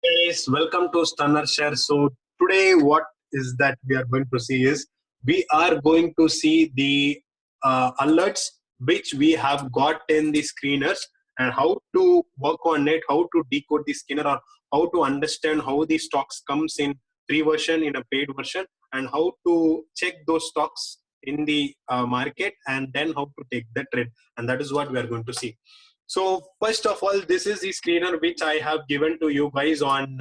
Guys, welcome to Stunner Share. So today, what is that we are going to see is we are going to see the alerts which we have got in the screeners and how to work on it, how to decode the screener, or how to understand how the stocks comes in free version, in a paid version, and how to check those stocks in the market, and then how to take the trade. And that is what we are going to see. So first of all, this is the screener which I have given to you guys on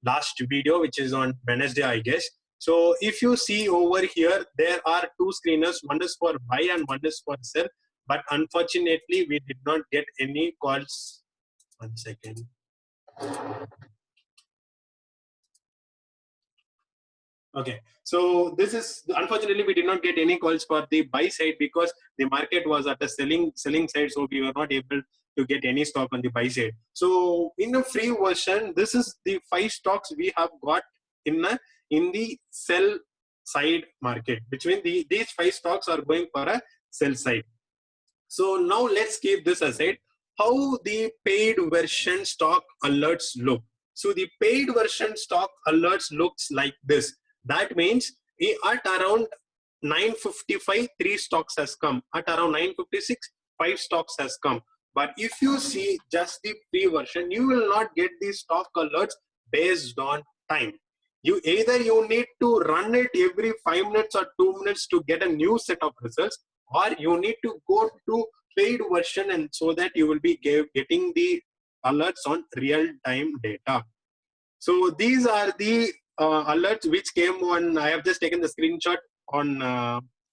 last video, which is on Wednesday, I guess. So if you see over here, there are two screeners. One is for buy and one is for sell. But unfortunately, we did not get any calls. One second. Okay, so this is unfortunately we did not get any calls for the buy side because the market was at the selling side, so we were not able to get any stock on the buy side. So in the free version, this is the 5 stocks we have got in the sell side market. Between these 5 stocks are going for a sell side. So now let's keep this aside. How the paid version stock alerts look. So the paid version stock alerts looks like this. That means at around 9:55, 3 stocks has come. At around 9:56, 5 stocks has come. But if you see just the free version, you will not get these stock alerts based on time. You need to run it every 5 minutes or 2 minutes to get a new set of results, or you need to go to paid version, and so that you will be getting the alerts on real time data. So these are the alerts which came on. I have just taken the screenshot on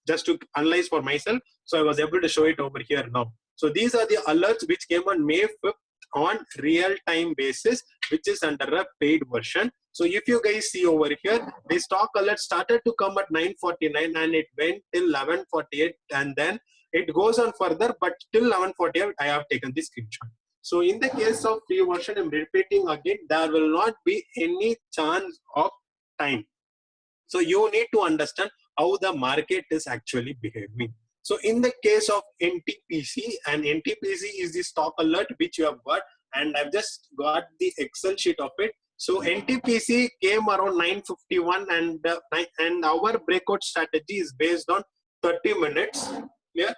just to analyze for myself, so I was able to show it over here now. So these are the alerts which came on May 5th on real time basis, which is under a paid version. So if you guys see over here, the stock alert started to come at 9:49 and it went till 11:48, and then it goes on further, but till 11:48 I have taken the screenshot. So in the case of free version, I'm repeating again, there will not be any chance of time. So you need to understand how the market is actually behaving. So in the case of NTPC, and NTPC is the stock alert which you have got, and I've just got the Excel sheet of it. So NTPC came around 9:51, and our breakout strategy is based on 30 minutes. Clear?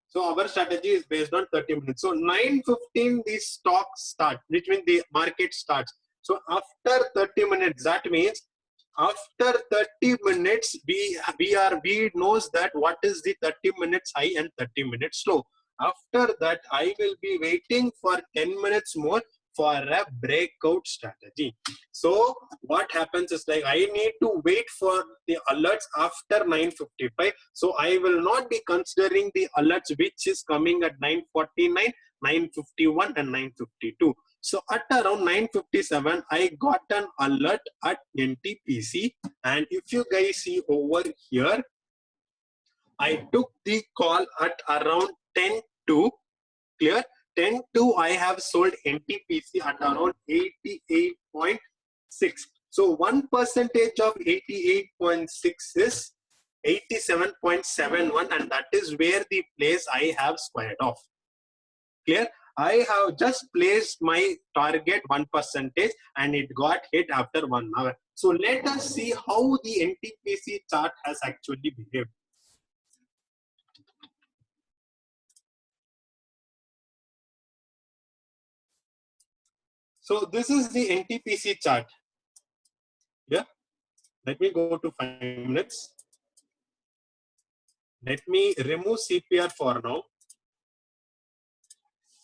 So our strategy is based on 30 minutes. So 9:15 the stock start, which means the market starts. So after 30 minutes, that means after 30 minutes, we knows that what is the 30 minutes high and 30 minutes low. After that, I will be waiting for 10 minutes more for a breakout strategy. So what happens is, like, I need to wait for the alerts after 9:55. So I will not be considering the alerts which is coming at 9:49, 9:51 and 9:52. So at around 9:57, I got an alert at NTPC, and if you guys see over here, I took the call at around 10:02. Clear? 10:02, I have sold NTPC at around 88.6. So 1% of 88.6 is 87.71, and that is where the place I have squared off. Clear? I have just placed my target 1%, and it got hit after 1 hour. So let us see how the NTPC chart has actually behaved. So this is the NTPC chart. Yeah. Let me go to 5 minutes. Let me remove CPR for now.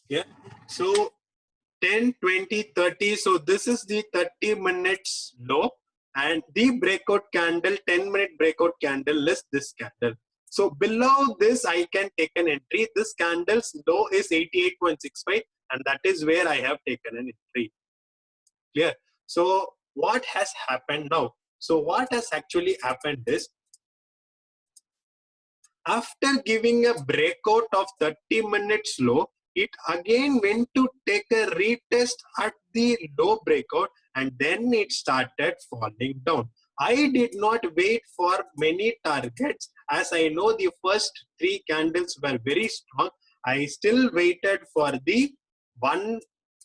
Yeah. So 10, 20, 30. So this is the 30 minutes low, and the breakout candle, 10-minute breakout candle is this candle. So below this, I can take an entry. This candle's low is 88.65, and that is where I have taken an entry. Clear? So what has happened now? So what has actually happened is, after giving a breakout of 30 minutes low, it again went to take a retest at the low breakout, and then it started falling down. I did not wait for many targets, as I know the first 3 candles were very strong. I still waited for the one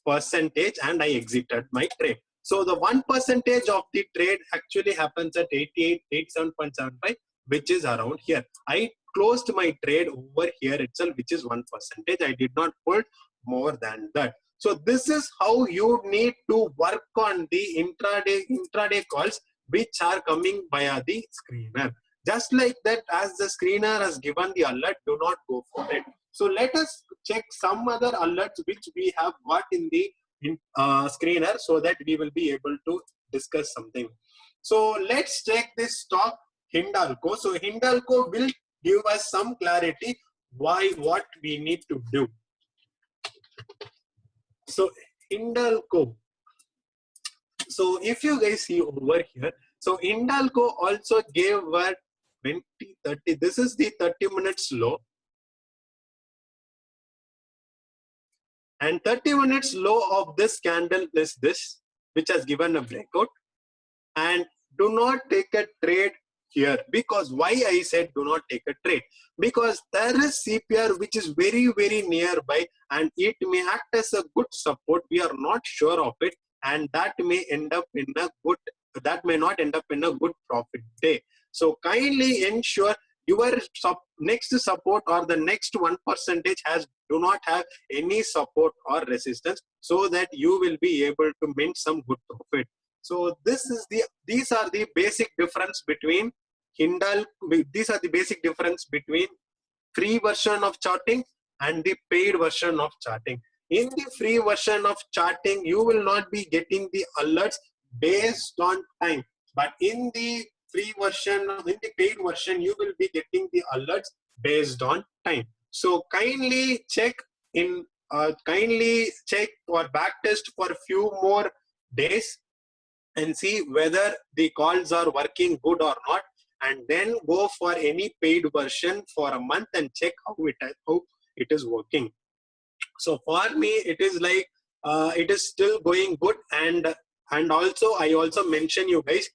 percentage and I exited my trade. So the 1% of the trade actually happens at 87.75, which is around here. I closed my trade over here itself, which is 1%. I did not put more than that. So this is how you need to work on the intraday calls which are coming via the screener. Just like that, as the screener has given the alert, do not go for it. So let us check some other alerts which we have got in the screener so that we will be able to discuss something. So let's check this stock Hindalco. So Hindalco will give us some clarity what we need to do. So Hindalco. So if you guys see over here, so Hindalco also gave a 20-30. This is the 30 minutes low. And 30 minutes low of this candle is this, which has given a breakout. And do not take a trade here. Because why I said do not take a trade? Because there is CPR which is very, very nearby and it may act as a good support. We are not sure of it. And that may end up in a good, that may not end up in a good profit day. So kindly ensure your next support or the next 1% do not have any support or resistance, so that you will be able to mint some good profit. So these are the basic difference between these are the basic difference between free version of charting and the paid version of charting. In the free version of charting, you will not be getting the alerts based on time, but in the free version, in the paid version, you will be getting the alerts based on time. So kindly check or backtest for a few more days and see whether the calls are working good or not, and then go for any paid version for a month and check how it is working. So for me, it is like it is still going good. And also I also mention you guys,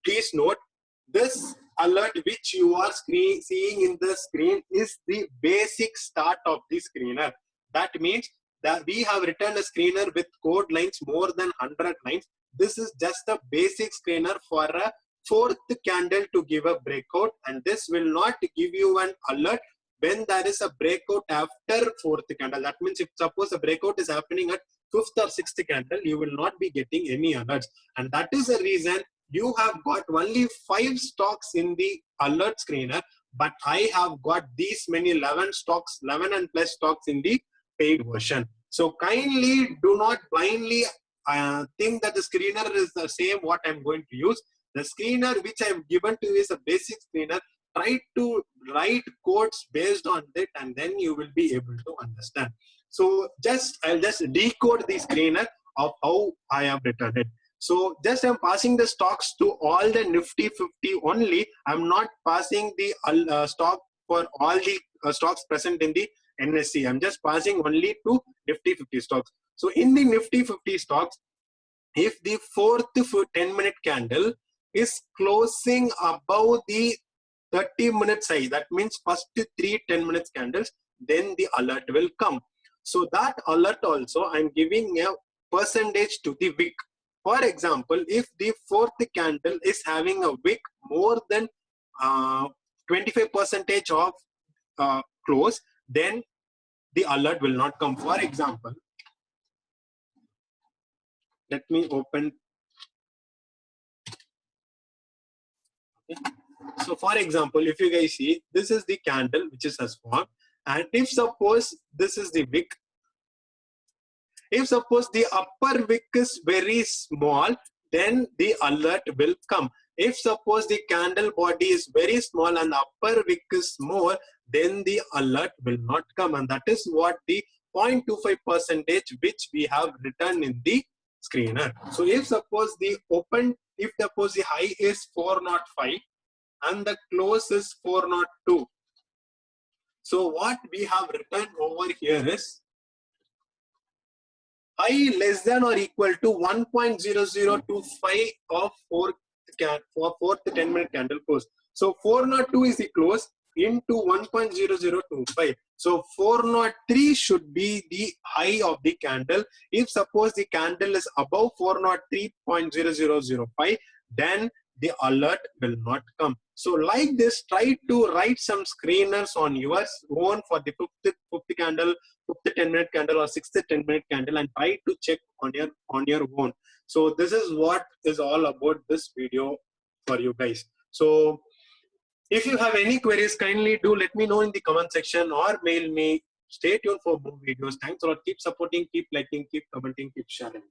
please note this alert which you are seeing in the screen is the basic start of the screener. That means that we have written a screener with code lines more than 100 lines. This is just a basic screener for a fourth candle to give a breakout, and this will not give you an alert when there is a breakout after fourth candle. That means if suppose a breakout is happening at fifth or sixth candle, you will not be getting any alerts. And that is the reason you have got only 5 stocks in the alert screener, but I have got these many 11 stocks, 11 and plus stocks in the paid version. So kindly do not blindly think that the screener is the same what I'm going to use. The screener which I have given to you is a basic screener. Try to write codes based on it, and then you will be able to understand. So I'll just decode the screener of how I have written it. So just I'm passing the stocks to all the Nifty 50 only. I'm not passing the stock for all the stocks present in the NSE. I'm just passing only to Nifty 50 stocks. So in the Nifty 50 stocks, if the fourth 10-minute candle is closing above the 30 minutes high, that means first 3 10 minutes candles, then the alert will come. So that alert also I'm giving a percentage to the wick. For example, if the fourth candle is having a wick more than 25% of close, then the alert will not come. For example, let me open. Okay. So for example, if you guys see, this is the candle which is has formed, and if suppose this is the wick, if suppose the upper wick is very small, then the alert will come. If suppose the candle body is very small and upper wick is more, then the alert will not come. And that is what the 0.25% which we have written in the screener. So if suppose the high is 405 and the close is 402. So what we have written over here is high less than or equal to 1.0025 of fourth 10-minute candle close. So 402 is the close into 1.0025. So 403 should be the high of the candle. If suppose the candle is above 403.0005, then the alert will not come. So like this, try to write some screeners on your own for the fifth candle, fifth 10-minute candle, or sixth 10-minute candle, and try to check on your own. So this is what is all about this video for you guys. So if you have any queries, kindly do let me know in the comment section or mail me. Stay tuned for more videos. Thanks a lot. Keep supporting, keep liking, keep commenting, keep sharing.